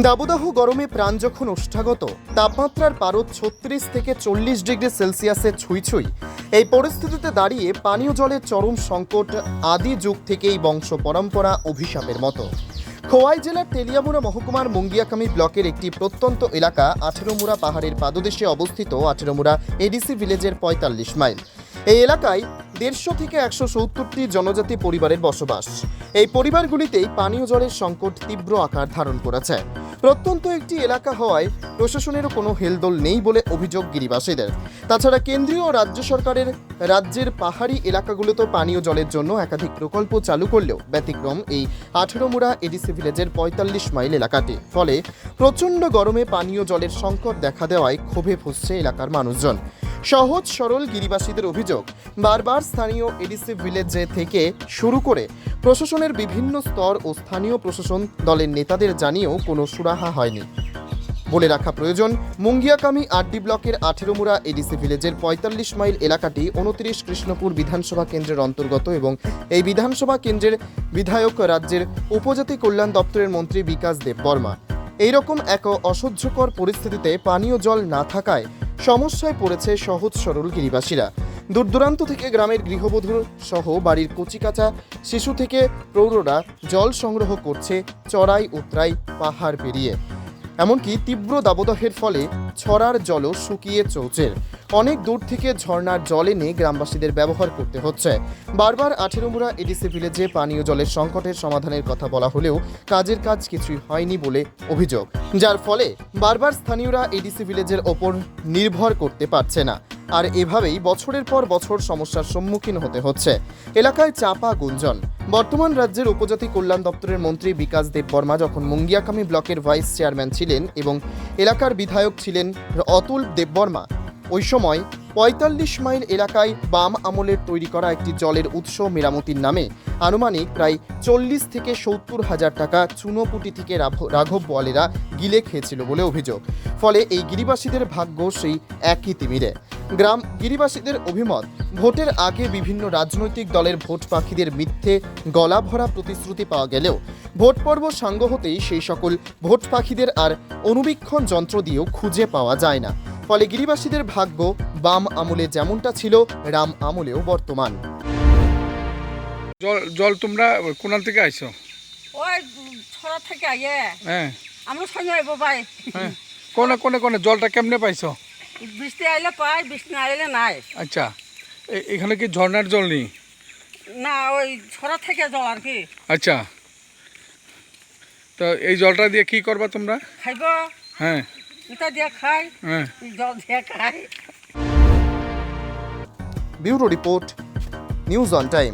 দাবদাহ গরমে প্রাণ যখন ওষ্ঠাগত, তাপমাত্রার পারদ 36 থেকে 40 ডিগ্রি সেলসিয়াসে ছুঁই। এই পরিস্থিতিতে দাঁড়িয়ে পানীয় জলের চরম সংকট আদি যুগ থেকেই বংশ পরম্পরা অভিশাপের মতো। খোয়াই জেলার তেলিয়ামুড়া মহকুমার মুঙ্গিয়াকামি ব্লকের একটি প্রত্যন্ত এলাকা আঠেরোমুড়া পাহাড়ের পাদদেশে অবস্থিত আঠেরোমুড়া এডিসি ভিলেজের 45 মাইল। এই এলাকায় 150 থেকে 170টি জনজাতি পরিবারের বসবাস। এই পরিবারগুলিতেই পানীয় জলের সংকট তীব্র আকার ধারণ করেছে। প্রত্যন্ত একটি এলাকা হওয়ায় প্রশাসনেরও কোনো হেলদোল নেই বলে অভিযোগ গিরিবাসীদের। তাছাড়া কেন্দ্রীয় ও রাজ্য সরকারের রাজ্যের পাহাড়ি এলাকাগুলোতে পানীয় জলের জন্য একাধিক প্রকল্প চালু করলেও ব্যতিক্রম এই আঠেরোমুড়া এডিসি ভিলেজের 45 মাইল এলাকাটি। ফলে প্রচণ্ড গরমে পানীয় জলের সংকট দেখা দেওয়ায় ক্ষোভে ফুঁসছে এলাকার মানুষজন। সহজ সরল গিরিবাসীদের অভিযোগ, বারবার স্থানীয় এডিসি ভিলেজে থেকে শুরু করে প্রশাসনের বিভিন্ন স্তর ও স্থানীয় প্রশাসন দলের নেতাদের জানিয়েও কোনো সুরাহা হয়নি। বলে রাখা প্রয়োজন, মুঙ্গিয়াকামি আরডি ব্লকের আঠেরোমুড়া এডিসি ভিলেজের 45 মাইল এলাকাটি 29 কৃষ্ণপুর বিধানসভা কেন্দ্রের অন্তর্গত এবং এই বিধানসভা কেন্দ্রের বিধায়ক রাজ্যের উপজাতি কল্যাণ দপ্তরের মন্ত্রী বিকাশ দেববর্মা। এইরকম এক অসহ্যকর পরিস্থিতিতে পানীয় জল না থাকায় সমস্যায় পড়েছে সহজ সরল গিরিবাসীরা। দূর দূরান্ত থেকে গ্রামের গৃহবধূ সহ বাড়ির কচিকাঁচা শিশু থেকে প্রৌঢ়রা জল সংগ্রহ করছে চড়াই উতরাই পাহাড় পেরিয়ে। এমনকি তীব্র দাবদাহের ফলে ছড়ার জলও শুকিয়ে চৌচের। অনেক দূর থেকে ঝর্ণার জল এনে গ্রামবাসীদের ব্যবহার করতে হচ্ছে। বারবার আঠেরোমুড়া এডিসি ভিলেজে পানীয় জলের সংকটের সমাধানের কথা বলা হলেও কাজের কাজ কিছুই হয়নি বলে অভিযোগ, যার ফলে বারবার স্থানীয়রা এডিসি ভিলেজের ওপর নির্ভর করতে পারছে না। আর এভাবেই বছরের পর বছর সমস্যার সম্মুখীন হতে হচ্ছে। এলাকায় চাপা গুঞ্জন। বর্তমান রাজ্যের উপজাতি কল্যাণ দপ্তরের মন্ত্রী বিকাশ দেববর্মা যখন মুঙ্গিয়াকামি ব্লকের ভাইস চেয়ারম্যান ছিলেন এবং এলাকার বিধায়ক ছিলেন অতুল দেববর্মা, ওই সময় 45 মাইল এলাকায় বাম আমলের তৈরি করা একটি জলের উৎস মেরামতির নামে আনুমানিক প্রায় 40 থেকে 70 হাজার টাকা চুনোপুটি থেকে রাঘব বোয়ালেরা গিলে খেয়েছিল বলে অভিযোগ। ফলে এই গিরিবাসীদের ভাগ্য সেই একই তিমিরে। গ্রাম গিরিবাসীদের অভিমত, ভোটের আগে বিভিন্ন রাজনৈতিক দলের ভোট পাখিদের মিথ্যে গলা ভরা প্রতিশ্রুতি পাওয়া গেলেও ভোট পর্ব সাঙ্গ হতেই সেই সকল ভোট পাখিদের আর অনুবীক্ষণ যন্ত্র দিয়েও খুঁজে পাওয়া যায় না। ফলে গিরিবাসীদের ভাগ্য বাম আমলে যেমনটা ছিল রাম আমলেও বর্তমান। জল তোমরা কোনাল থেকে আইছো? ওই ছড়া থেকে আইয়ে। হ্যাঁ, আমরা সঙ্গে আইব ভাই। হ্যাঁ, কোনে জলটা কেমনে পাইছো? বৃষ্টি আইলে পাই, বৃষ্টি না আইলে নাই। আচ্ছা, এখানে কি ঝর্ণার জল নেই? না, ওই ছড়া থেকে জল আর কি। আচ্ছা, তো এই জলটা দিয়ে কি করবা তোমরা? খাইব। হ্যাঁ, এটা দিয়ে খাই, হ্যাঁ, জল দিয়ে খাই। Bureau report, news on time.